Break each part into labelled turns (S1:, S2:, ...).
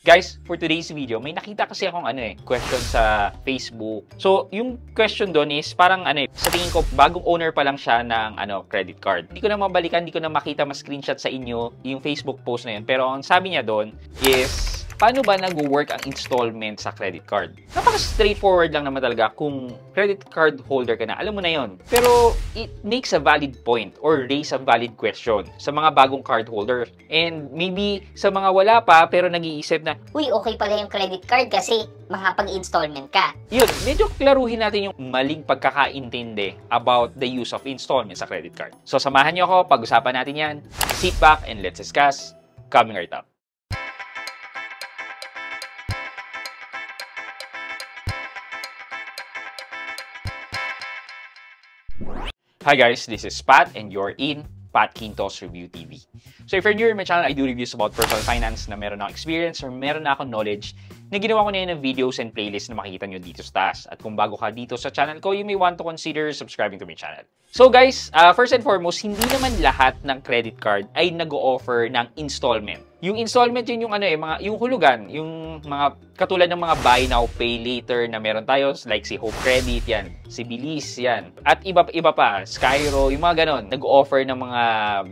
S1: Guys, for today's video, may nakita kasi akong question sa Facebook. So, yung question doon is parang sa tingin ko, bagong owner pa lang siya ng credit card. Hindi ko na mabalikan, hindi ko na makita ma-screenshot sa inyo yung Facebook post na yun. Pero ang sabi niya doon is, paano ba nag-work ang installment sa credit card? Napaka-straightforward lang naman talaga kung credit card holder ka na. Alam mo na yon. Pero it makes a valid point or raise a valid question sa mga bagong card holder. And maybe sa mga wala pa pero nag-iisip na,
S2: uy, okay pala yung credit card kasi makapag-installment ka.
S1: Yun, medyo klaruhin natin yung maling pagkakaintindi about the use of installment sa credit card. So samahan niyo ako, pag-usapan natin yan. Sit back and let's discuss. Coming right up. Hi guys, this is Pat and you're in Pat Quintos Review TV. So if you're new to my channel, I do reviews about personal finance na meron akong experience or meron na akong knowledge na ginawa ko na yun ng videos and playlists na makikita nyo dito sa taas. At kung bago ka dito sa channel ko, you may want to consider subscribing to my channel. So guys, first and foremost, hindi naman lahat ng credit card ay nag-o-offer ng installment. Yung installment yun yung yung hulugan, yung mga katulad ng mga buy now pay later na meron tayo, like si Hope Credit yan, si Bilis yan, at iba pa, Skyro, yung mga ganon, nag-offer ng mga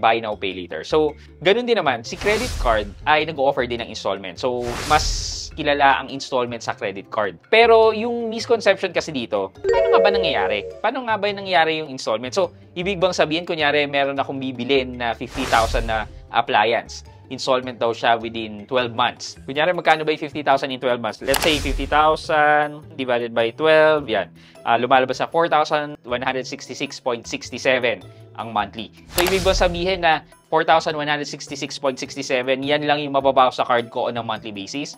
S1: buy now pay later. So, ganon din naman, si credit card ay nag-offer din ng installment. So, mas kilala ang installment sa credit card. Pero yung misconception kasi dito, paano nga ba nangyayari? Paano nga ba nangyayari yung installment? So, ibig bang sabihin, kunyari, meron akong bibilin na 50,000 na appliance. Installment daw siya within 12 months. Kunyari, magkano ba yung 50,000 in 12 months? Let's say 50,000 divided by 12, yan. Lumalabas sa 4,166.67 ang monthly. So, ibig bang sabihin na 4,166.67, yan lang yung mababaw sa card ko on a monthly basis?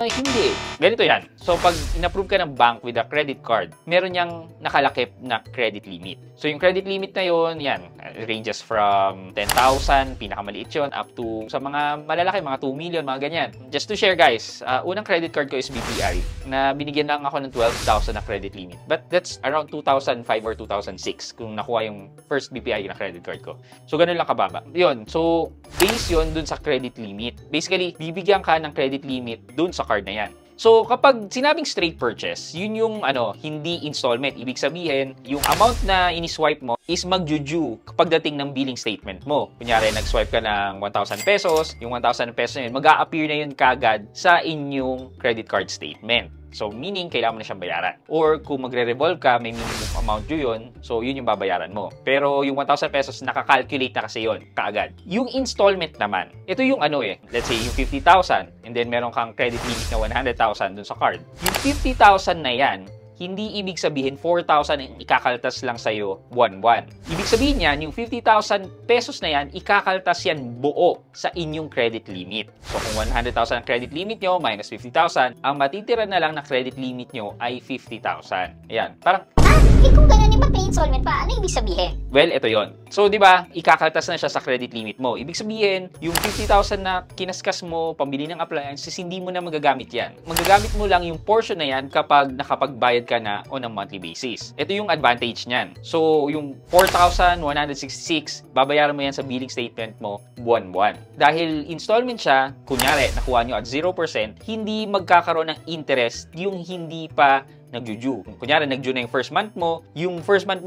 S1: Hindi. Ganito yan. So, pag in-approve ka ng bank with a credit card, meron niyang nakalakip na credit limit. So, yung credit limit na yun, yan, ranges from 10,000, pinakamaliit yun, up to sa mga malalaki, mga 2 million, mga ganyan. Just to share guys, unang credit card ko is BPI, na binigyan lang ako ng 12,000 na credit limit. But that's around 2005 or 2006 kung nakuha yung first BPI na credit card ko. So, ganun lang kababa. Yun. So, base yun dun sa credit limit. Basically, bibigyan ka ng credit limit dun sa card na yan. So, kapag sinabing straight purchase, yun yung hindi installment. Ibig sabihin, yung amount na ini-swipe mo is magjuju kapag dating ng billing statement mo. Kunyari, nag-swipe ka ng 1,000 pesos, yung 1,000 pesos na yun, mag-a-appear na yun kagad sa inyong credit card statement. So, meaning, kailangan mo na siyang bayaran. Or, kung magre-revolve ka, may minimum amount yun, so yun yung babayaran mo. Pero, yung 1,000 pesos, nakakalculate na kasi yun, kaagad. Yung installment naman, ito yung let's say, yung 50,000, and then meron kang credit limit na 100,000 dun sa card. Yung 50,000 na yan, hindi ibig sabihin 4,000 ang ikakaltas lang sa'yo buwan-buwan. Ibig sabihin yan, yung 50,000 pesos na yan, ikakaltas yan buo sa inyong credit limit. So kung 100,000 ang credit limit nyo, minus 50,000, ang matitira na lang na credit limit nyo ay 50,000. Ayan, parang
S2: Kung ganun yung magpa-installment pa, ano ibig sabihin?
S1: well, ito yon. So, di ba, ikakaltas na siya sa credit limit mo. Ibig sabihin, yung 50,000 na kinaskas mo, pambili ng appliances, hindi mo na magagamit yan. Magagamit mo lang yung portion na yan kapag nakapagbayad ka na on a monthly basis. Ito yung advantage niyan. So, yung 4,166, babayaran mo yan sa billing statement mo buwan-buwan. Dahil installment siya, kunyari, nakuha nyo at 0%, hindi magkakaroon ng interest yung hindi pa nag-due. Kunyari, nag-due na yung first month mo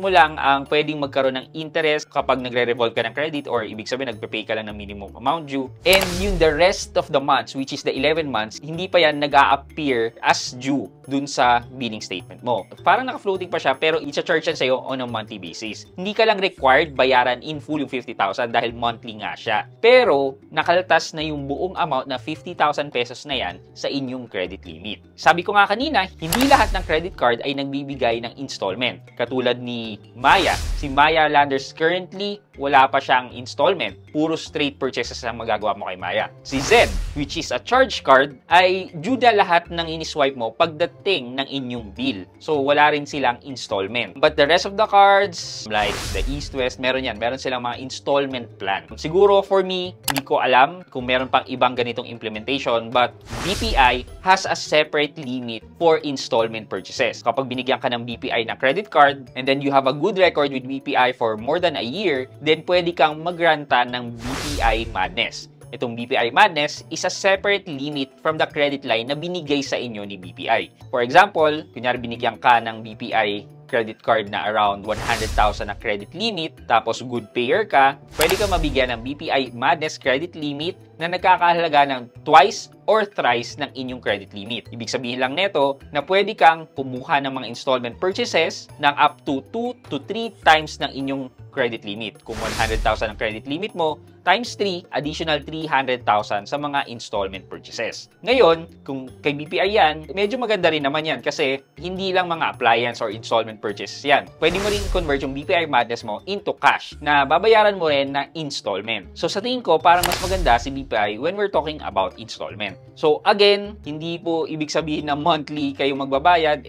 S1: lang ang pwedeng magkaroon ng interest kapag nagre-revolve ka ng credit or ibig sabihin, nagpe-pay ka lang ng minimum amount due. And yung the rest of the months, which is the 11 months, hindi pa yan nag-a-appear as due dun sa billing statement mo. Parang naka-floating pa siya, pero i-charge yan sa'yo on a monthly basis. Hindi ka lang required bayaran in full yung 50,000 dahil monthly nga siya. Pero, nakaltas na yung buong amount na 50,000 pesos na yan sa inyong credit limit. Sabi ko nga kanina, hindi lahat ng credit card ay nagbibigay ng installment. Katulad ni Maya. Si Maya Landers currently, wala pa siyang installment. Puro straight purchases ang magagawa mo kay Maya. Si Zed, which is a charge card, ay due na lahat ng iniswipe mo pagdating ng inyong bill. So, wala rin silang installment. But the rest of the cards, like the East West, meron yan. Meron silang mga installment plan. Siguro for me, hindi ko alam kung meron pang ibang ganitong implementation, but BPI has a separate limit for installment purchases. Kapag binigyan ka ng BPI na credit card, and then you have a good record with BPI for more than a year, then pwede kang magranta ng BPI Madness. itong BPI Madness is a separate limit from the credit line na binigay sa inyo ni BPI. For example, kunyari binigyan ka ng BPI credit card na around 100,000 na credit limit, tapos good payer ka, pwede ka mabigyan ng BPI Madness credit limit na nagkakahalaga ng twice or thrice ng inyong credit limit. Ibig sabihin lang neto na pwede kang kumuha ng mga installment purchases ng up to 2 to 3 times ng inyong credit limit. Kung 100,000 ang credit limit mo, times 3, additional 300,000 sa mga installment purchases. Ngayon, kung kay BPI yan, medyo maganda rin naman yan kasi hindi lang mga appliance or installment purchases yan. Pwede mo rin convert yung BPI Madness mo into cash na babayaran mo rin na installment. So sa tingin ko, parang mas maganda si BPI when we're talking about installment. So again, hindi po ibig sabihin na monthly kayo magbabayad,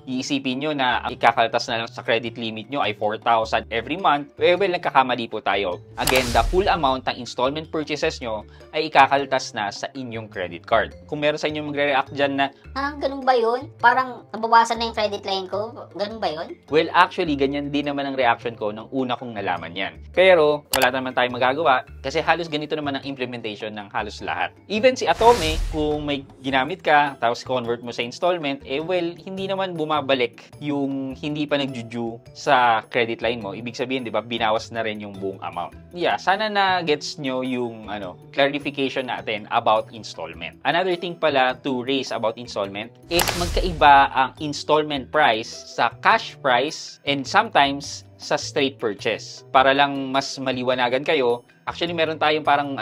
S1: iisipin nyo na ikakaltas na lang sa credit limit nyo ay 4,000 every month. Well, nagkakamali po tayo. Again, the full amount ng installment purchases nyo ay ikakaltas na sa inyong credit card. Kung meron sa inyo magre-react dyan na,
S2: ganun ba yun? Parang nabawasan na yung credit line ko? Ganun ba yun?
S1: well, actually, ganyan din naman ang reaction ko nung una kong nalaman yan. Pero, wala naman tayong magagawa kasi halos ganito naman ang implementation ng halos lahat. Even si Atome, kung may ginamit ka, tapos convert mo sa installment, well, hindi naman bumabalik yung hindi pa nagjuju sa credit line mo. Ibig sabihin, di ba, binawas na rin yung buong amount. Yeah, sana na gets nyo yung clarification natin about installment. Another thing pala to raise about installment is magkaiba ang installment price sa cash price and sometimes sa straight purchase. Para lang mas maliwanagan kayo, actually meron tayong parang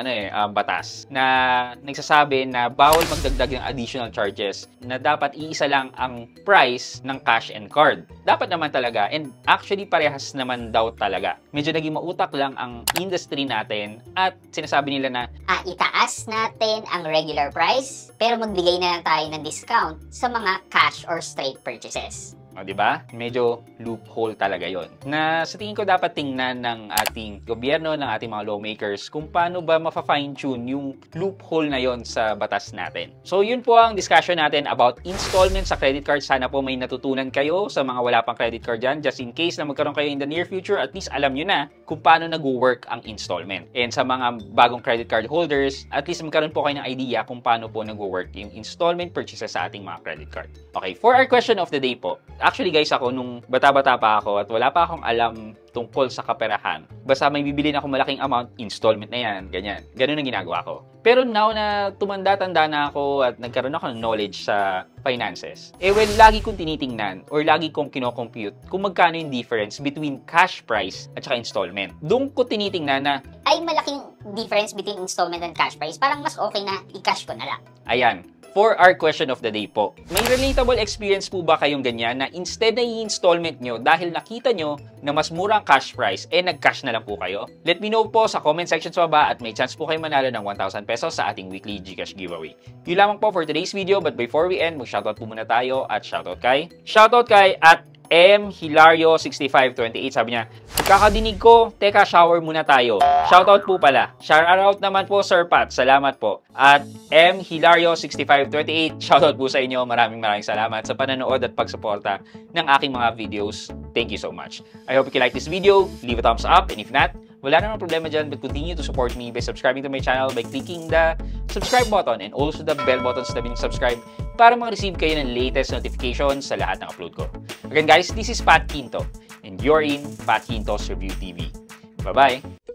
S1: batas na nagsasabi na bawal magdagdag ng additional charges, na dapat iisa lang ang price ng cash and card. Dapat naman talaga, and actually parehas naman daw talaga. Medyo naging mautak lang ang industry natin at sinasabi nila na
S2: itaas natin ang regular price pero magbigay na lang tayo ng discount sa mga cash or straight purchases.
S1: O, diba? Medyo loophole talaga yon. Na sa tingin ko dapat tingnan ng ating gobyerno, ng ating mga lawmakers, kung paano ba mafa-fine-tune yung loophole na yon sa batas natin. So, yun po ang discussion natin about installment sa credit card. Sana po may natutunan kayo sa mga wala pang credit card dyan. Just in case na magkaroon kayo in the near future, at least alam nyo na kung paano nag-work ang installment. And sa mga bagong credit card holders, at least magkaroon po kayo ng idea kung paano po nag-work yung installment purchases sa ating mga credit card. Okay, for our question of the day po, actually guys, ako nung bata-bata pa ako at wala pa akong alam tungkol sa kaperahan. Basta may bibili na akong malaking amount, installment na yan, ganyan. Ganun ang ginagawa ko. Pero now na tumanda-tanda na ako at nagkaroon ako ng knowledge sa finances, well, lagi kong tinitingnan or lagi kong kino-compute kung magkano yung difference between cash price at saka installment. Doon ko tinitingnan na
S2: ay malaking difference between installment and cash price. Parang mas okay na i-cash ko na lang.
S1: Ayan. For our question of the day po, may relatable experience po ba kayong ganyan na instead na i-installment nyo dahil nakita nyo na mas murang cash price, nag-cash na lang po kayo? Let me know po sa comment section sa baba at may chance po kayo manalo ng 1,000 pesos sa ating weekly GCash giveaway. Yun lamang po for today's video, but before we end, mag-shoutout po muna tayo at shoutout kay at M. Hilario6528. Sabi niya, kakadinig ko, teka, shower muna tayo. Shoutout po pala. Shoutout naman po, Sir Pat. Salamat po. At M. Hilario6528, shoutout po sa inyo. Maraming salamat sa pananood at pagsuporta ng aking mga videos. Thank you so much. I hope you like this video. Leave a thumbs up, and if not, wala namang problema dyan, but continue to support me by subscribing to my channel by clicking the subscribe button and also the bell button sa tabi ng subscribe para ma-receive kayo ng latest notifications sa lahat ng upload ko. Again guys, this is Pat Quinto and you're in Pat Quinto's Review TV. Bye-bye!